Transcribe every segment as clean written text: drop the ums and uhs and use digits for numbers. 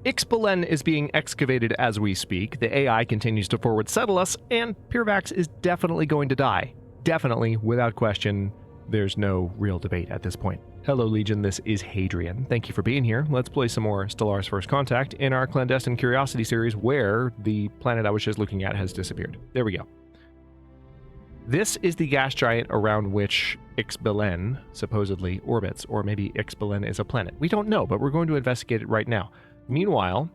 X Belen is being excavated as we speak. The AI continues to forward settle us, and Purvax is definitely going to die. Definitely, without question. There's no real debate at this point. Hello, Legion. This is Hadrian. Thank you for being here. Let's play some more Stellaris First Contact in our Clandestine Curiosity series, where the planet I was just looking at has disappeared. There we go. This is the gas giant around which X Belen supposedly orbits, or maybe X Belen is a planet. We don't know, but we're going to investigate it right now. Meanwhile,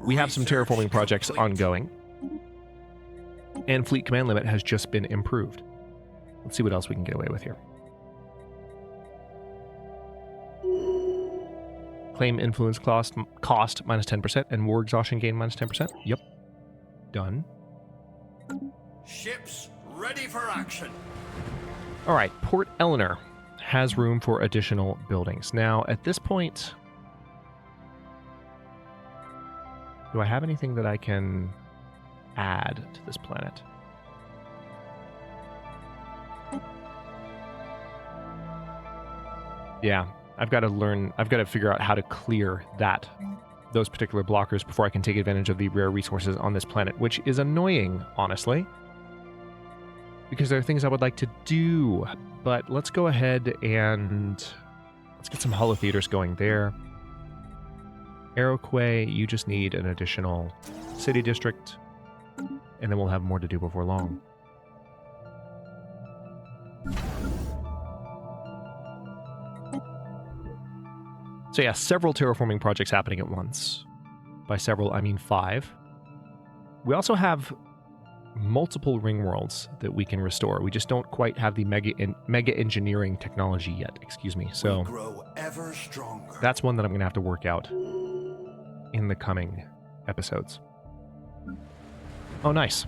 we have some terraforming projects ongoing, and fleet command limit has just been improved. Let's see what else we can get away with here. Claim influence cost minus 10%, and war exhaustion gain minus 10%. Yep. Done. Ships ready for action. All right, Port Eleanor has room for additional buildings. Now, at this point, do I have anything that I can add to this planet? Yeah, I've got to figure out how to clear those particular blockers before I can take advantage of the rare resources on this planet, which is annoying, honestly, because there are things I would like to do. But let's go ahead and let's get some holotheaters going there. Aeroquay, you just need an additional city district, and then we'll have more to do before long. So yeah, several terraforming projects happening at once. By several, I mean 5. We also have multiple ring worlds that we can restore. We just don't quite have the mega engineering technology yet, excuse me. So Grow ever stronger. That's one that I'm going to have to work out in the coming episodes. Oh, nice.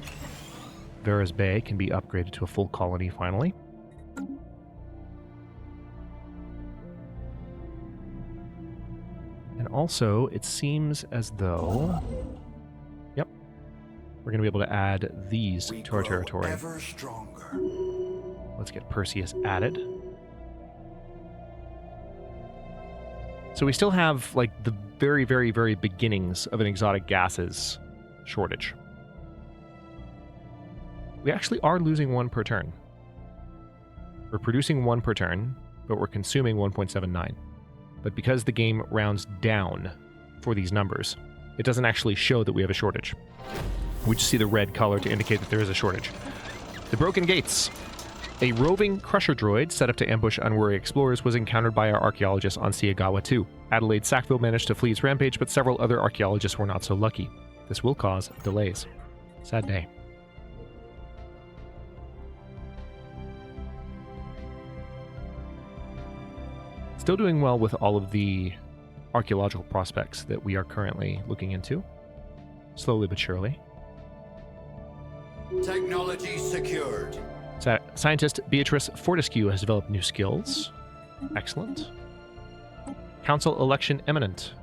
Vera's Bay can be upgraded to a full colony finally. And also, it seems as though... Yep. We're going to be able to add these to our territory. Ever stronger. Let's get Perseus added. So we still have, like, the very, very, very beginnings of an exotic gases shortage. We actually are losing 1 per turn. We're producing 1 per turn, but we're consuming 1.79. But because the game rounds down for these numbers, it doesn't actually show that we have a shortage. We just see the red color to indicate that there is a shortage. The Broken Gates. A roving crusher droid set up to ambush unwary explorers was encountered by our archaeologists on Siagawa 2. Adelaide Sackville managed to flee its rampage, but several other archaeologists were not so lucky. This will cause delays. Sad day. Still doing well with all of the archaeological prospects that we are currently looking into. Slowly but surely. Technology secured. Scientist Beatrice Fortescue has developed new skills. Excellent. Council election imminent.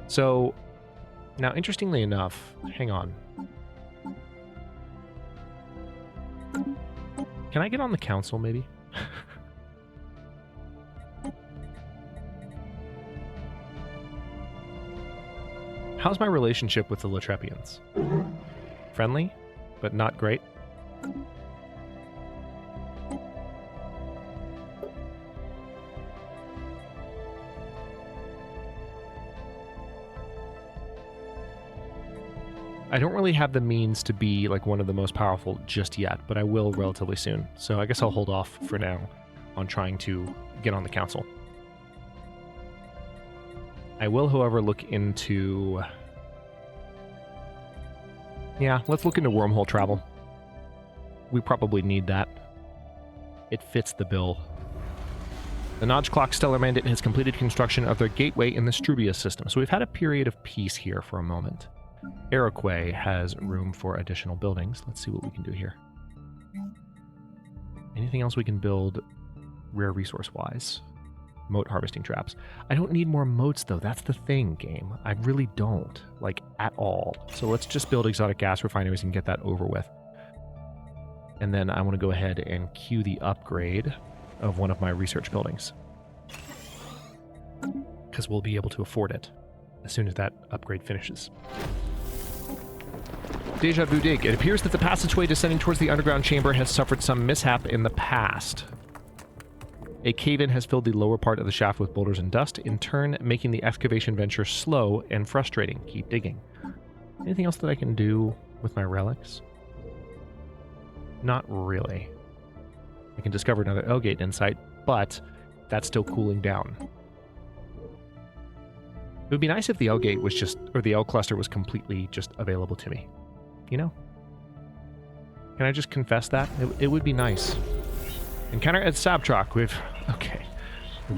So, now interestingly enough, hang on. Can I get on the council maybe? How's my relationship with the Latrepians? Friendly, but not great. I don't really have the means to be like one of the most powerful just yet, but I will relatively soon. So I guess I'll hold off for now on trying to get on the council. I will, however, look into... Yeah, let's look into wormhole travel. We probably need that. It fits the bill. The Notch Clock Stellar Mandate has completed construction of their gateway in the Strubius system, so we've had a period of peace here for a moment. Aeroquay has room for additional buildings. Let's see what we can do here. Anything else we can build rare resource-wise? Moat harvesting traps. I don't need more moats, though. That's the thing, game. I really don't. Like, at all. So let's just build exotic gas refineries and get that over with. And then I want to go ahead and queue the upgrade of one of my research buildings. because we'll be able to afford it as soon as that upgrade finishes. Deja vu dig. It appears that the passageway descending towards the underground chamber has suffered some mishap in the past. A cave-in has filled the lower part of the shaft with boulders and dust, in turn making the excavation venture slow and frustrating. Keep digging. Anything else that I can do with my relics? Not really. I can discover another L-gate insight, but that's still cooling down. It would be nice if the L-gate was just, or the L-cluster was completely just available to me. You know? Can I just confess that? It would be nice. Encounter at Sabtrock with... Okay.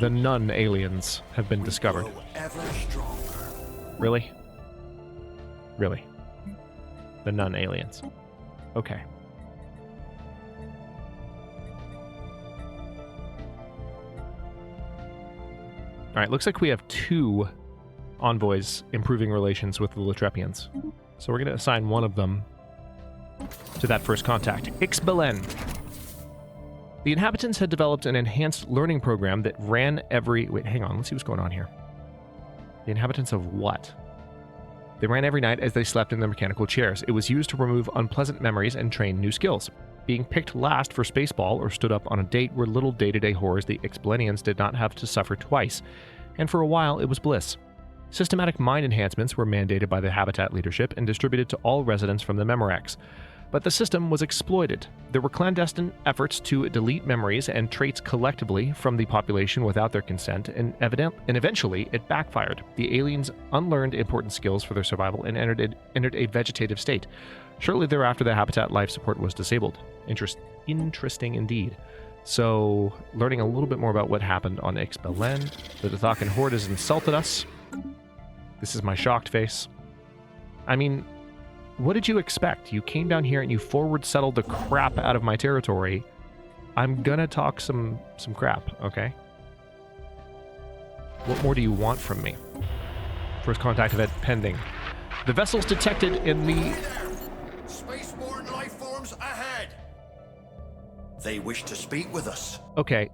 The nun aliens have been discovered. Ever stronger. Really? Really? The nun aliens. Okay. Alright, looks like we have 2 envoys improving relations with the Latrepians. So we're going to assign one of them to that first contact. X Belen. The inhabitants had developed an enhanced learning program that ran every... Wait, hang on. Let's see what's going on here. The inhabitants of what? They ran every night as they slept in their mechanical chairs. It was used to remove unpleasant memories and train new skills. Being picked last for Spaceball or stood up on a date were little day-to-day horrors the X Belenians did not have to suffer twice. And for a while, it was bliss. Systematic mind enhancements were mandated by the Habitat leadership and distributed to all residents from the Memorex. But the system was exploited. There were clandestine efforts to delete memories and traits collectively from the population without their consent, and eventually it backfired. The aliens unlearned important skills for their survival and entered a vegetative state. Shortly thereafter, the Habitat life support was disabled. Interesting indeed. So, learning a little bit more about what happened on X Belen. The Dothakan Horde has insulted us. This is my shocked face. I mean... What did you expect? You came down here and you forward settled the crap out of my territory. I'm gonna talk some crap, okay? What more do you want from me? First contact event pending. The vessels detected in the... Spaceborne life forms ahead. They wish to speak with us. Okay.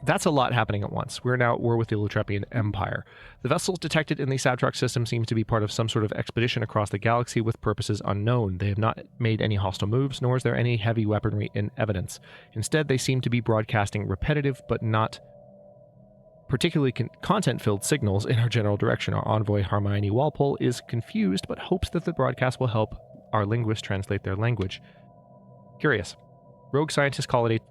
That's a lot happening at once. We're at war with the Latrepian Empire. The vessels detected in the Sabtrock system seem to be part of some sort of expedition across the galaxy with purposes unknown. They have not made any hostile moves, nor is there any heavy weaponry in evidence. Instead, they seem to be broadcasting repetitive but not particularly content-filled signals in our general direction. Our envoy Hermione Walpole is confused but hopes that the broadcast will help our linguist translate their language. Curious. Rogue scientist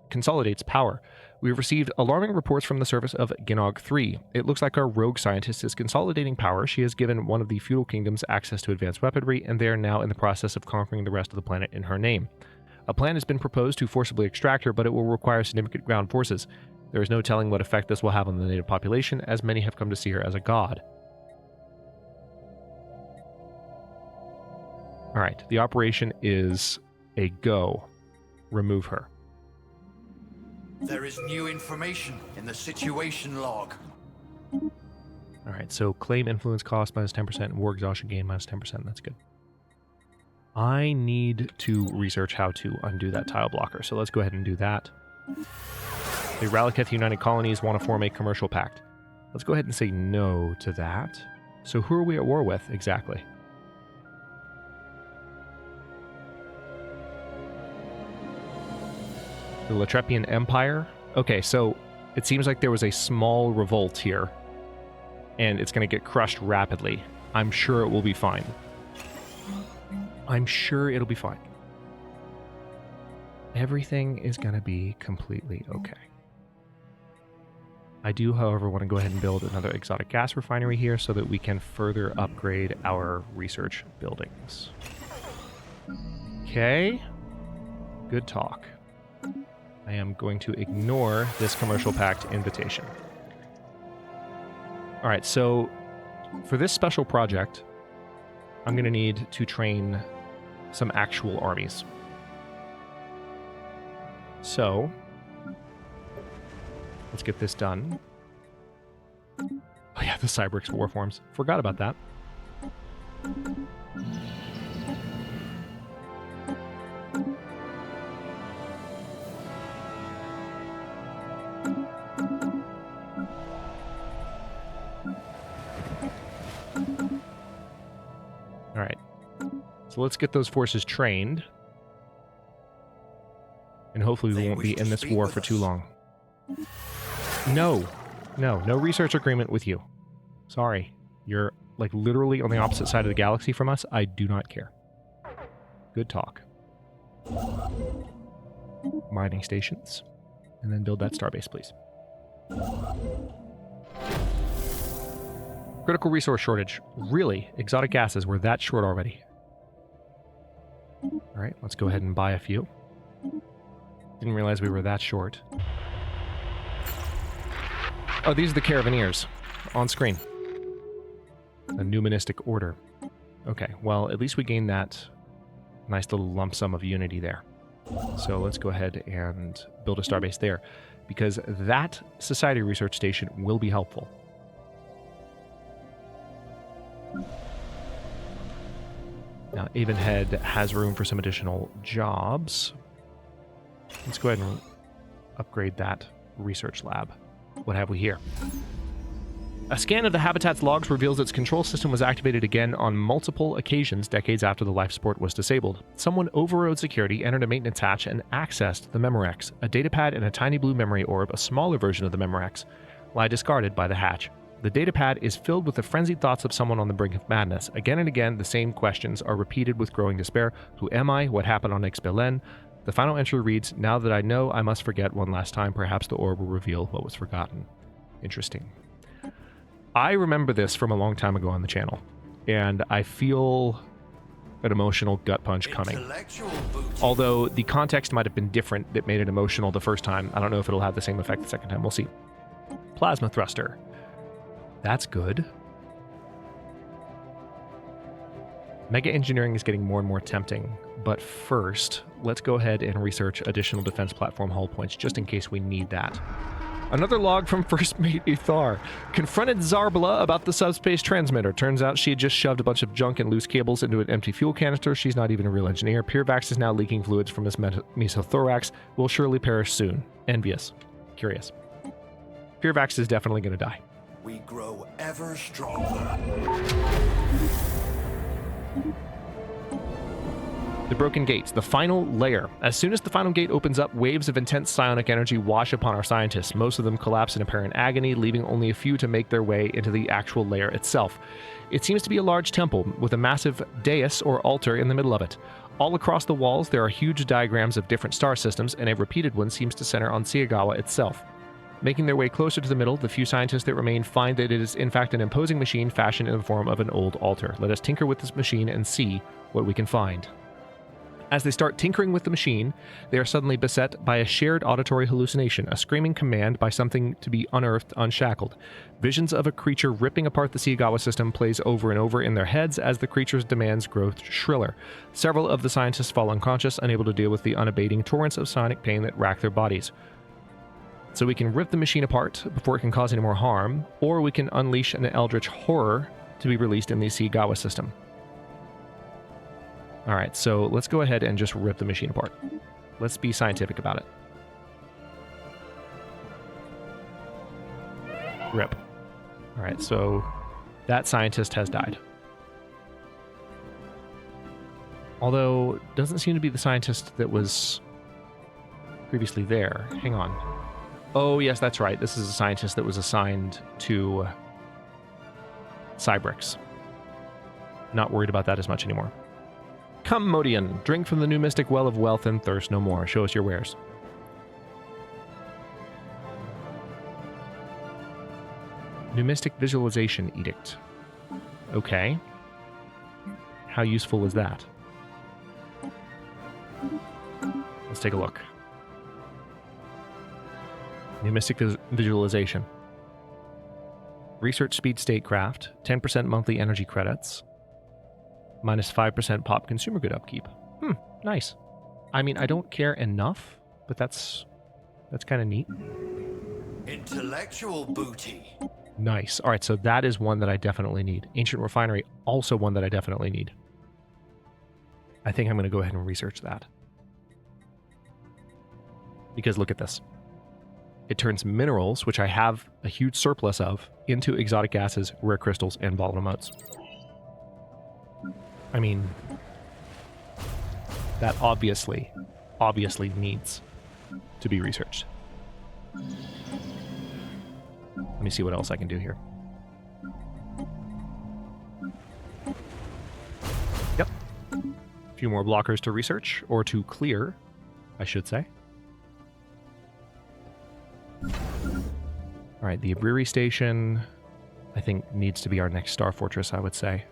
consolidates power. We've received alarming reports from the surface of Ginog 3. It looks like our rogue scientist is consolidating power. She has given one of the feudal kingdoms access to advanced weaponry, and they are now in the process of conquering the rest of the planet in her name. A plan has been proposed to forcibly extract her, but it will require significant ground forces. There is no telling what effect this will have on the native population, as many have come to see her as a god. Alright, the operation is a go. Remove her. There is new information in the situation log. Alright, so claim influence cost minus 10% and war exhaustion gain minus 10%. That's good. I need to research how to undo that tile blocker, so let's go ahead and do that. The Ralaketh United Colonies want to form a commercial pact. Let's go ahead and say no to that. So who are we at war with exactly? The Latrepian Empire? Okay, so it seems like there was a small revolt here, and it's going to get crushed rapidly. I'm sure it will be fine. I'm sure it'll be fine. Everything is going to be completely okay. I do, however, want to go ahead and build another exotic gas refinery here so that we can further upgrade our research buildings. Okay. Good talk. I am going to ignore this commercial pact invitation. Alright, so for this special project, I'm going to need to train some actual armies. So, let's get this done. Oh yeah, the Cybrix Warforms. Forgot about that. So let's get those forces trained. And hopefully we won't be in this war for too long. No. No research agreement with you. Sorry. You're, like, literally on the opposite side of the galaxy from us. I do not care. Good talk. Mining stations. And then build that starbase, please. Critical resource shortage. Really? Exotic gases were that short already. Alright, let's go ahead and buy a few. Didn't realize we were that short. Oh, these are the Caravanseers. On screen. A numismatic order. Okay, well, at least we gained that nice little lump sum of unity there. So let's go ahead and build a starbase there, because that society research station will be helpful. Now, Avonhead has room for some additional jobs. Let's go ahead and upgrade that research lab. What have we here? A scan of the habitat's logs reveals its control system was activated again on multiple occasions decades after the life support was disabled. Someone overrode security, entered a maintenance hatch, and accessed the Memorex. A datapad and a tiny blue memory orb, a smaller version of the Memorex, lie discarded by the hatch. The datapad is filled with the frenzied thoughts of someone on the brink of madness. Again and again, the same questions are repeated with growing despair. Who am I? What happened on X Belen? The final entry reads, now that I know, I must forget one last time. Perhaps the orb will reveal what was forgotten. Interesting. I remember this from a long time ago on the channel, and I feel an emotional gut punch coming. Although the context might have been different that made it emotional the first time. I don't know if it'll have the same effect the second time. We'll see. Plasma thruster. That's good. Mega engineering is getting more and more tempting, but first, let's go ahead and research additional defense platform hull points, just in case we need that. Another log from First Mate Ithar. Confronted Zarbala about the subspace transmitter. Turns out she had just shoved a bunch of junk and loose cables into an empty fuel canister. She's not even a real engineer. Pirvax is now leaking fluids from his mesothorax. Will surely perish soon. Envious. Curious. Pirvax is definitely going to die. We grow ever stronger. The broken gates, the final layer. As soon as the final gate opens up, waves of intense psionic energy wash upon our scientists. Most of them collapse in apparent agony, leaving only a few to make their way into the actual layer itself. It seems to be a large temple with a massive dais or altar in the middle of it. All across the walls, there are huge diagrams of different star systems, and a repeated one seems to center on Siagawa itself. Making their way closer to the middle, the few scientists that remain find that it is in fact an imposing machine fashioned in the form of an old altar. Let us tinker with this machine and see what we can find. As they start tinkering with the machine, they are suddenly beset by a shared auditory hallucination, a screaming command by something to be unearthed, unshackled. Visions of a creature ripping apart the Siagawa system plays over and over in their heads as the creature's demands grow shriller. Several of the scientists fall unconscious, unable to deal with the unabating torrents of psionic pain that rack their bodies. So we can rip the machine apart before it can cause any more harm, or we can unleash an eldritch horror to be released in the Siagawa system. Alright, so let's go ahead and just rip the machine apart. Let's be scientific about it. Rip. Alright, so that scientist has died. Although, doesn't seem to be the scientist that was previously there. Hang on. Oh, yes, that's right. This is a scientist that was assigned to Cybrix. Not worried about that as much anymore. Come, Modian, drink from the numismatic well of wealth and thirst no more. Show us your wares. Numismatic visualization edict. Okay. How useful is that? Let's take a look. Numismatic visualization. Research speed statecraft, 10% monthly energy credits, minus 5% pop consumer good upkeep. Nice. I mean, I don't care enough, but that's kind of neat. Intellectual booty. Nice. All right, so that is one that I definitely need. Ancient Refinery, also one that I definitely need. I think I'm going to go ahead and research that. Because look at this. It turns minerals, which I have a huge surplus of, into exotic gases, rare crystals, and volatile motes. I mean, That obviously needs to be researched. Let me see what else I can do here. Yep. A few more blockers to research, or to clear, I should say. Alright, the Abriri Station, I think, needs to be our next Star Fortress, I would say.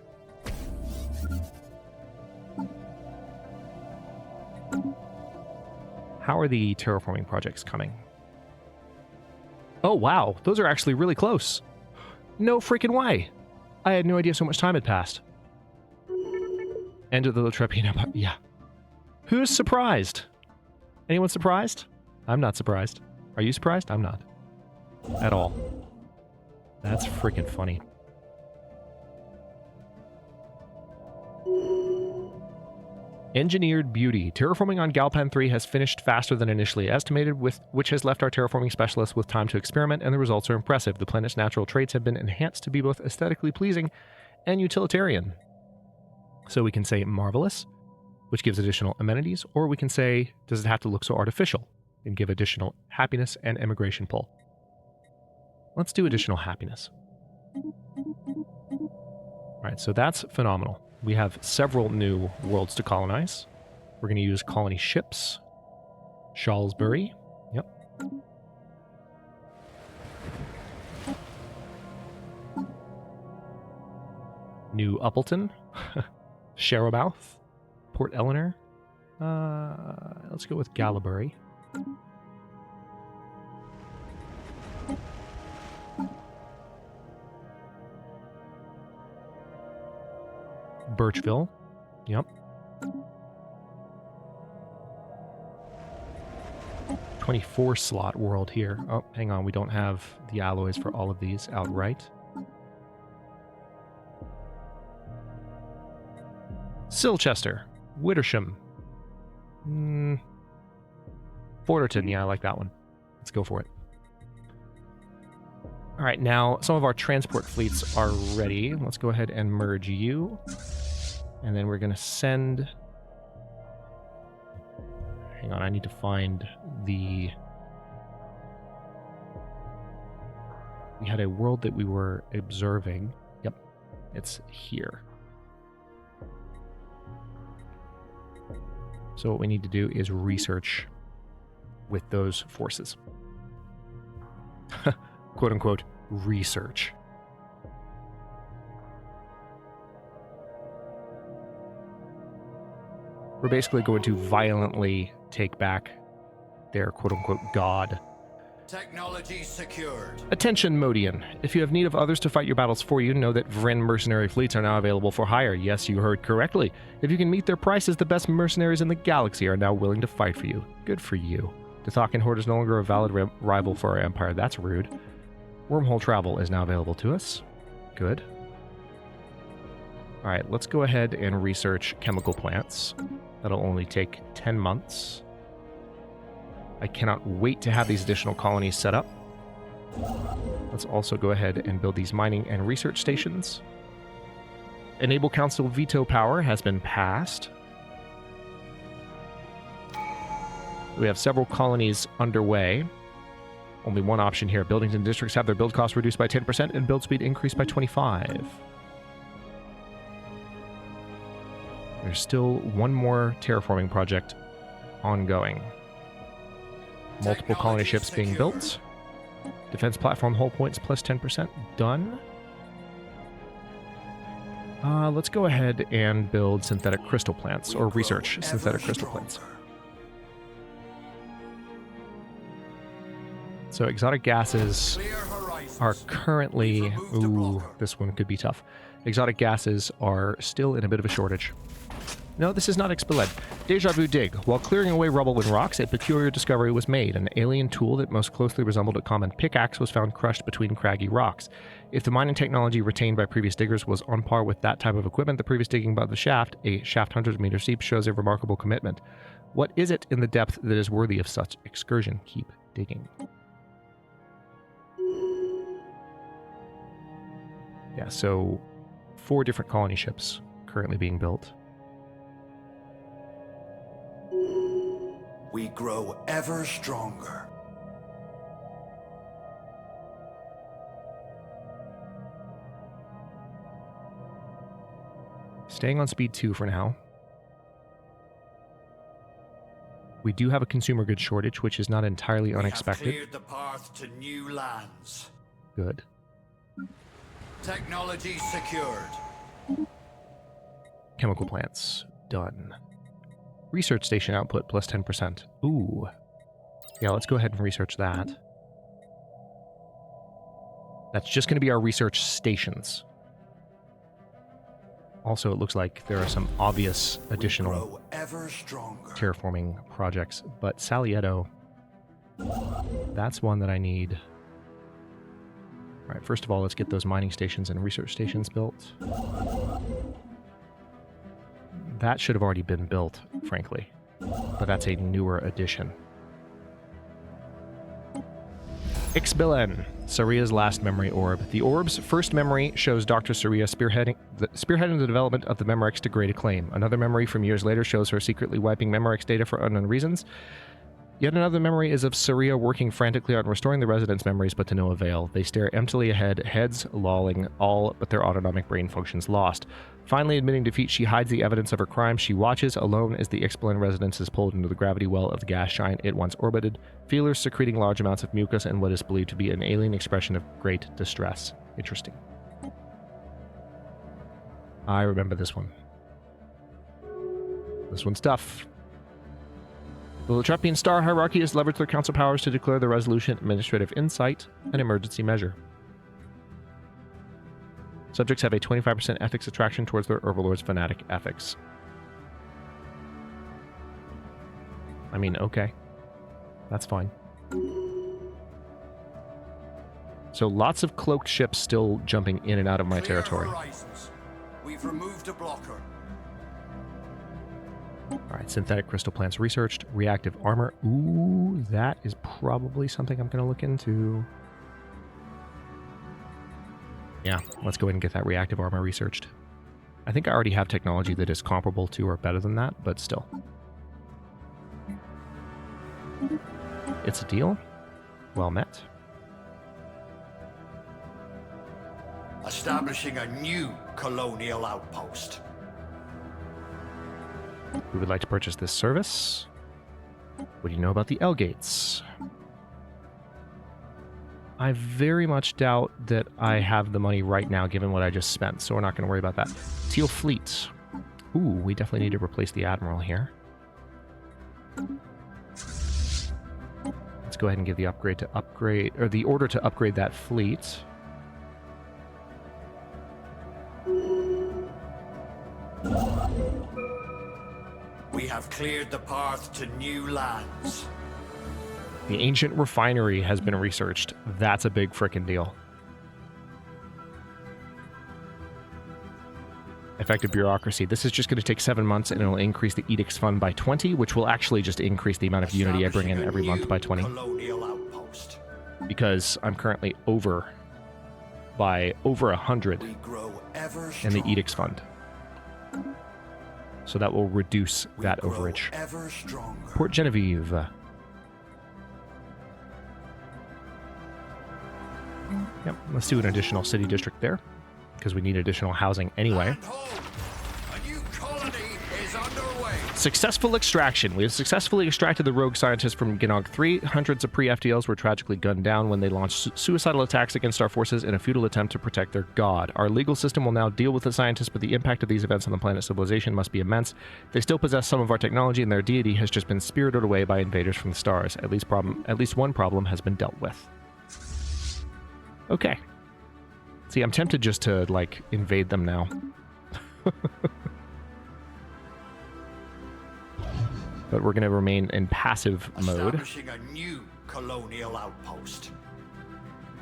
How are the terraforming projects coming? Oh, wow. Those are actually really close. No freaking way. I had no idea so much time had passed. End of the Lautrepian Empire. Yeah. Who's surprised? Anyone surprised? I'm not surprised. Are you surprised? I'm not. At all. That's freaking funny. Engineered beauty. Terraforming on Galpan 3 has finished faster than initially estimated, which has left our terraforming specialists with time to experiment, and the results are impressive. The planet's natural traits have been enhanced to be both aesthetically pleasing and utilitarian. So we can say marvelous, which gives additional amenities, or we can say, does it have to look so artificial, and give additional happiness and immigration pull. Let's do additional happiness. Alright, so that's phenomenal. We have several new worlds to colonize. We're going to use colony ships. Shalsbury. Yep. New Uppleton. Sherrowmouth. Port Eleanor. Let's go with Gallowbury. Birchville. Yep. 24 slot world here. Oh, hang on. We don't have the alloys for all of these outright. Silchester. Wittersham. Forterton. Yeah, I like that one. Let's go for it. All right, now some of our transport fleets are ready. Let's go ahead and merge you. And then we're going to send... Hang on, I need to find the... We had a world that we were observing. Yep, it's here. So what we need to do is research with those forces. Quote-unquote, research. We're basically going to violently take back their quote-unquote god. Technology secured. Attention, Modian. If you have need of others to fight your battles for you, know that Vryn mercenary fleets are now available for hire. Yes, you heard correctly. If you can meet their prices, the best mercenaries in the galaxy are now willing to fight for you. Good for you. The Thakan Horde is no longer a valid rival for our empire. That's rude. Wormhole travel is now available to us. Good. Alright, let's go ahead and research chemical plants. That'll only take 10 months. I cannot wait to have these additional colonies set up. Let's also go ahead and build these mining and research stations. Enable Council veto power has been passed. We have several colonies underway. Only one option here. Buildings and districts have their build cost reduced by 10% and build speed increased by 25%. There's still one more terraforming project ongoing. Multiple colony ships being built. Defense platform hull points plus 10%. Done. Let's go ahead and build synthetic crystal plants, or research synthetic crystal plants. So exotic gases are currently... Ooh, this one could be tough. Exotic gases are still in a bit of a shortage. No, this is not X Belen. Deja vu dig. While clearing away rubble and rocks, a peculiar discovery was made. An alien tool that most closely resembled a common pickaxe was found crushed between craggy rocks. If the mining technology retained by previous diggers was on par with that type of equipment, the previous digging above the shaft, a shaft 100 meters deep, shows a remarkable commitment. What is it in the depth that is worthy of such excursion? Keep digging. Yeah, so 4 different colony ships currently being built. we grow ever stronger. Staying on speed 2 for now. We do have a consumer goods shortage, which is not entirely unexpected. We have cleared the path to new lands. Good. Technology secured. Chemical plants. Done. Research station output plus 10%. Ooh. Yeah, let's go ahead and research that. That's just going to be our research stations. Also, it looks like there are some obvious additional terraforming projects, but Salieto, that's one that I need. All right, first of all, let's get those mining stations and research stations built. That should have already been built, frankly, but that's a newer addition. X Belen, Saria's last memory orb. The orb's first memory shows Dr. Saria spearheading the development of the Memorex to great acclaim. Another memory from years later shows her secretly wiping Memorex data for unknown reasons. Yet another memory is of Saria working frantically on restoring the residents' memories, but to no avail. They stare emptily ahead, heads lolling, all but their autonomic brain functions lost. Finally admitting defeat, she hides the evidence of her crime. She watches alone as the X Belen residence is pulled into the gravity well of the gas giant it once orbited, feelers secreting large amounts of mucus and what is believed to be an alien expression of great distress. Interesting. I remember this one. This one's tough. The Latrepian star hierarchy has leveraged their council powers to declare the resolution administrative insight an emergency measure. Subjects have a 25% ethics attraction towards their overlord's fanatic ethics. I mean, okay. That's fine. So lots of cloaked ships still jumping in and out of my territory. We've removed a blocker. Alright, synthetic crystal plants researched. Reactive armor. Ooh, that is probably something I'm going to look into. Yeah, let's go ahead and get that reactive armor researched. I think I already have technology that is comparable to or better than that, but still. It's a deal. Well met. Establishing a new colonial outpost. We would like to purchase this service. What do you know about the L gates? I very much doubt that I have the money right now, given what I just spent, so we're not going to worry about that. Teal Fleet. Ooh, we definitely need to replace the Admiral here. Let's go ahead and give the the order to upgrade that fleet. We have cleared the path to new lands. The ancient refinery has been researched. That's a big frickin' deal. Effective bureaucracy. This is just going to take 7 months, and it'll increase the edicts fund by 20, which will actually just increase the amount of unity I bring in every month by 20. Because I'm currently by over 100 in the edicts fund. So that will reduce that overage. Port Genevieve. Yep, let's do an additional city district there, because we need additional housing anyway. A new colony is underway. Successful extraction. We have successfully extracted the rogue scientists from Ginog 3. Hundreds of pre-FTLs were tragically gunned down when they launched suicidal attacks against our forces in a futile attempt to protect their god. Our legal system will now deal with the scientists, but the impact of these events on the planet's civilization must be immense. They still possess some of our technology, and their deity has just been spirited away by invaders from the stars. At least one problem has been dealt with. Okay. See, I'm tempted just to, like, invade them now. But we're going to remain in passive mode. Establishing a new colonial outpost.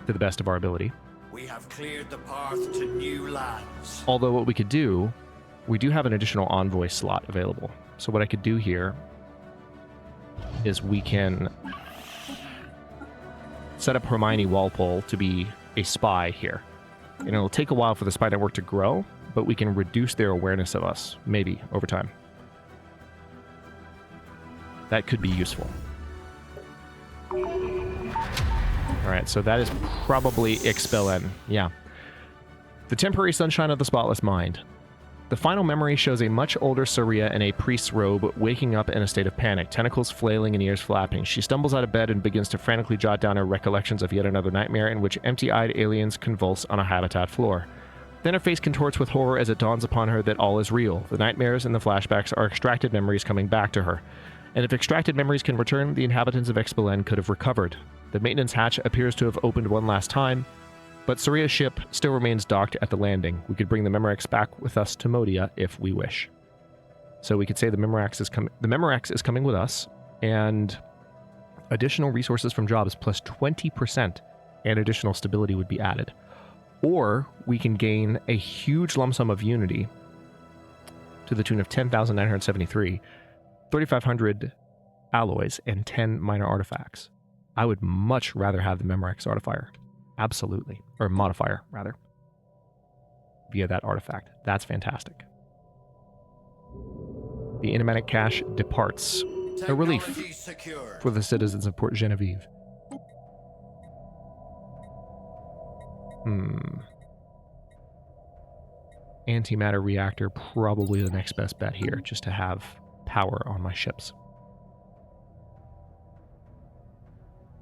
To the best of our ability. We have cleared the path to new lands. Although what we could do, we do have an additional envoy slot available. So what I could do here is we can set up Hermione Walpole to be a spy here. And it'll take a while for the spy network to grow, but we can reduce their awareness of us, maybe, over time. That could be useful. Alright, so that is probably X Belen. Yeah. The temporary sunshine of the spotless mind. The final memory shows a much older Saria in a priest's robe waking up in a state of panic, tentacles flailing and ears flapping. She stumbles out of bed and begins to frantically jot down her recollections of yet another nightmare in which empty-eyed aliens convulse on a habitat floor. Then her face contorts with horror as it dawns upon her that all is real. The nightmares and the flashbacks are extracted memories coming back to her. And if extracted memories can return, the inhabitants of X Belen could have recovered. The maintenance hatch appears to have opened one last time, but Saria's ship still remains docked at the landing. We could bring the Memorex back with us to Modia if we wish. So we could say the Memorex is coming with us, and additional resources from jobs plus 20% and additional stability would be added. Or we can gain a huge lump sum of unity to the tune of 10,973, 3,500 alloys, and 10 minor artifacts. I would much rather have the Memorex artifier. Absolutely. Or modifier, rather. Via that artifact. That's fantastic. The enigmatic cache departs. A relief for the citizens of Port Genevieve. Antimatter reactor, probably the next best bet here, just to have power on my ships.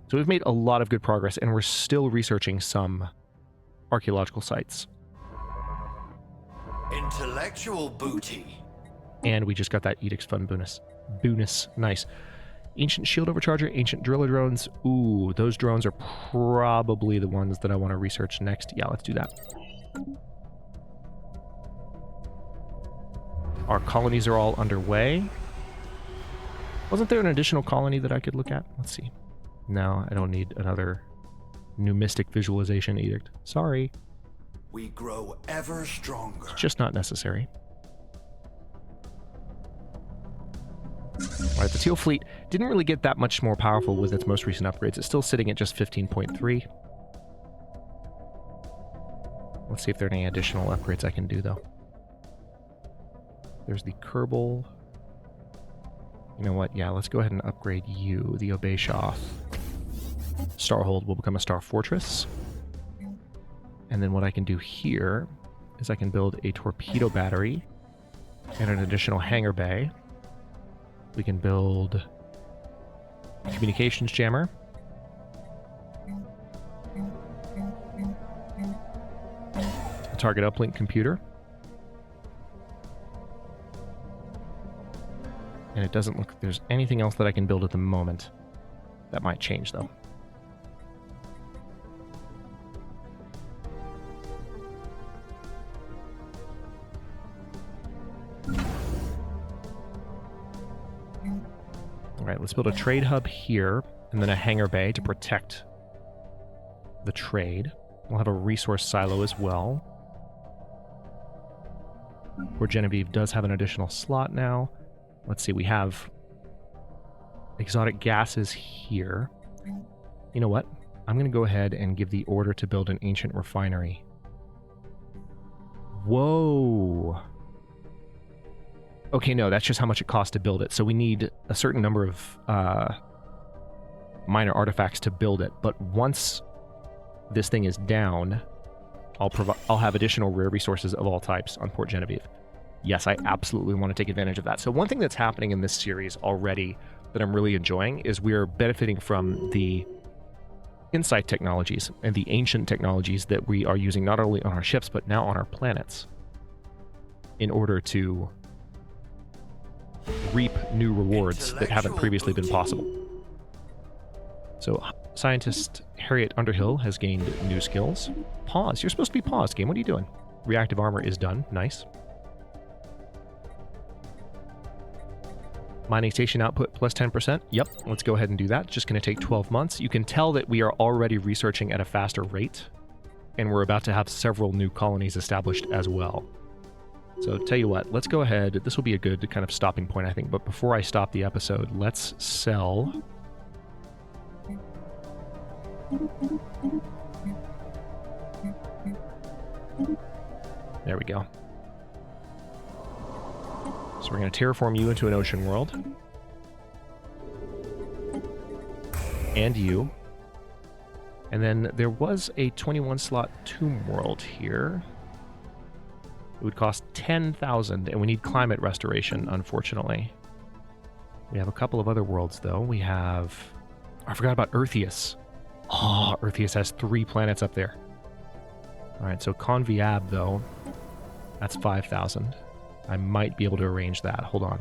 So we've made a lot of good progress, and we're still researching some archaeological sites. Intellectual booty. And we just got that Edict's Fund bonus. Nice. Ancient shield overcharger, ancient driller drones. Ooh, those drones are probably the ones that I want to research next. Yeah, let's do that. Our colonies are all underway. Wasn't there an additional colony that I could look at? Let's see. No, I don't need another new mystic visualization edict. Sorry. We grow ever stronger. It's just not necessary. Alright, the Teal Fleet didn't really get that much more powerful with its most recent upgrades. It's still sitting at just 15.3. Let's see if there are any additional upgrades I can do, though. There's the Kerbal. You know what? Yeah, let's go ahead and upgrade you, the Obeyshah. Starhold will become a Star Fortress. And then what I can do here is I can build a torpedo battery and an additional hangar bay. We can build a communications jammer. A target uplink computer. And it doesn't look like there's anything else that I can build at the moment. That might change, though. Alright, let's build a trade hub here, and then a hangar bay to protect the trade. We'll have a resource silo as well. Port Genevieve does have an additional slot now. Let's see, we have exotic gases here. You know what? I'm going to go ahead and give the order to build an ancient refinery. Whoa! Okay, no, that's just how much it costs to build it. So we need a certain number of minor artifacts to build it. But once this thing is down, I'll have additional rare resources of all types on Port Genevieve. Yes, I absolutely want to take advantage of that. So one thing that's happening in this series already that I'm really enjoying is we're benefiting from the insight technologies and the ancient technologies that we are using not only on our ships, but now on our planets in order to reap new rewards that haven't previously been possible. So scientist Harriet Underhill has gained new skills. Pause. You're supposed to be paused, game. What are you doing? Reactive armor is done. Nice. Mining station output plus 10%. Yep, let's go ahead and do that. It's just going to take 12 months. You can tell that we are already researching at a faster rate, and we're about to have several new colonies established as well. So tell you what, let's go ahead. This will be a good kind of stopping point, I think. But before I stop the episode, let's sell. There we go. So we're going to terraform you into an ocean world. and you. And then there was a 21 slot tomb world here. It would cost 10,000, and we need climate restoration, unfortunately. We have a couple of other worlds, though. We have... I forgot about Eartheus. Oh, Eartheus has 3 planets up there. Alright, so Conviab, though, that's 5,000. I might be able to arrange that. Hold on.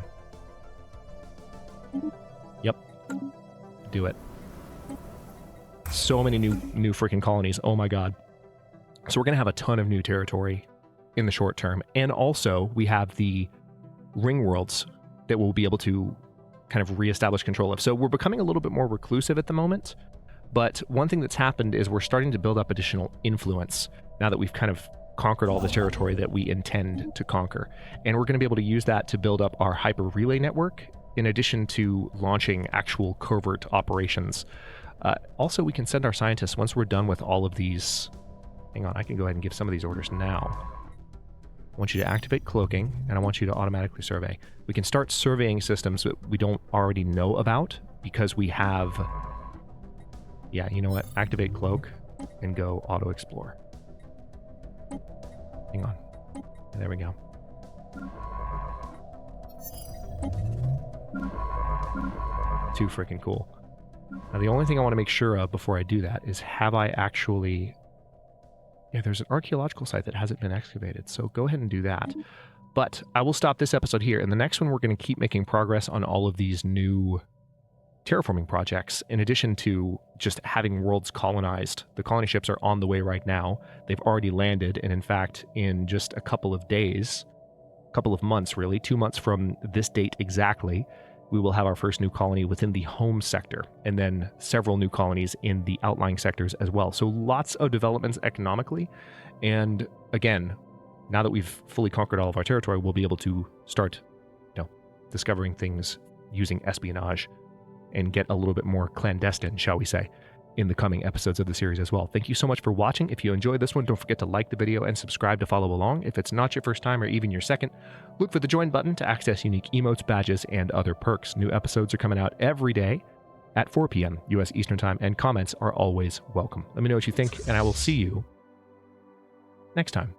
Yep. Do it. So many new freaking colonies. Oh my god. So we're going to have a ton of new territory in the short term. And also, we have the ring worlds that we'll be able to kind of reestablish control of. So we're becoming a little bit more reclusive at the moment. But one thing that's happened is we're starting to build up additional influence now that we've kind of conquered all the territory that we intend to conquer. And we're going to be able to use that to build up our hyper relay network in addition to launching actual covert operations. Also, we can send our scientists, once we're done with all of these... Hang on, I can go ahead and give some of these orders now. I want you to activate cloaking, and I want you to automatically survey. We can start surveying systems that we don't already know about, because we have... Yeah, you know what? Activate cloak, and go auto-explore. Hang on. There we go. Too freaking cool. Now, the only thing I want to make sure of before I do that is, have I actually... Yeah, there's an archaeological site that hasn't been excavated, so go ahead and do that. But I will stop this episode here. In the next one, we're going to keep making progress on all of these new terraforming projects, in addition to just having worlds colonized. The colony ships are on the way right now. They've already landed, and in fact, in just a couple of days, a couple of months really, 2 months from this date exactly, we will have our first new colony within the home sector, and then several new colonies in the outlying sectors as well. So lots of developments economically, and again, now that we've fully conquered all of our territory, we'll be able to start, discovering things using espionage and get a little bit more clandestine, shall we say, in the coming episodes of the series as well. Thank you so much for watching. If you enjoyed this one, don't forget to like the video and subscribe to follow along. If it's not your first time or even your second, look for the join button to access unique emotes, badges, and other perks. New episodes are coming out every day at 4 p.m. U.S. Eastern Time, and comments are always welcome. Let me know what you think, and I will see you next time.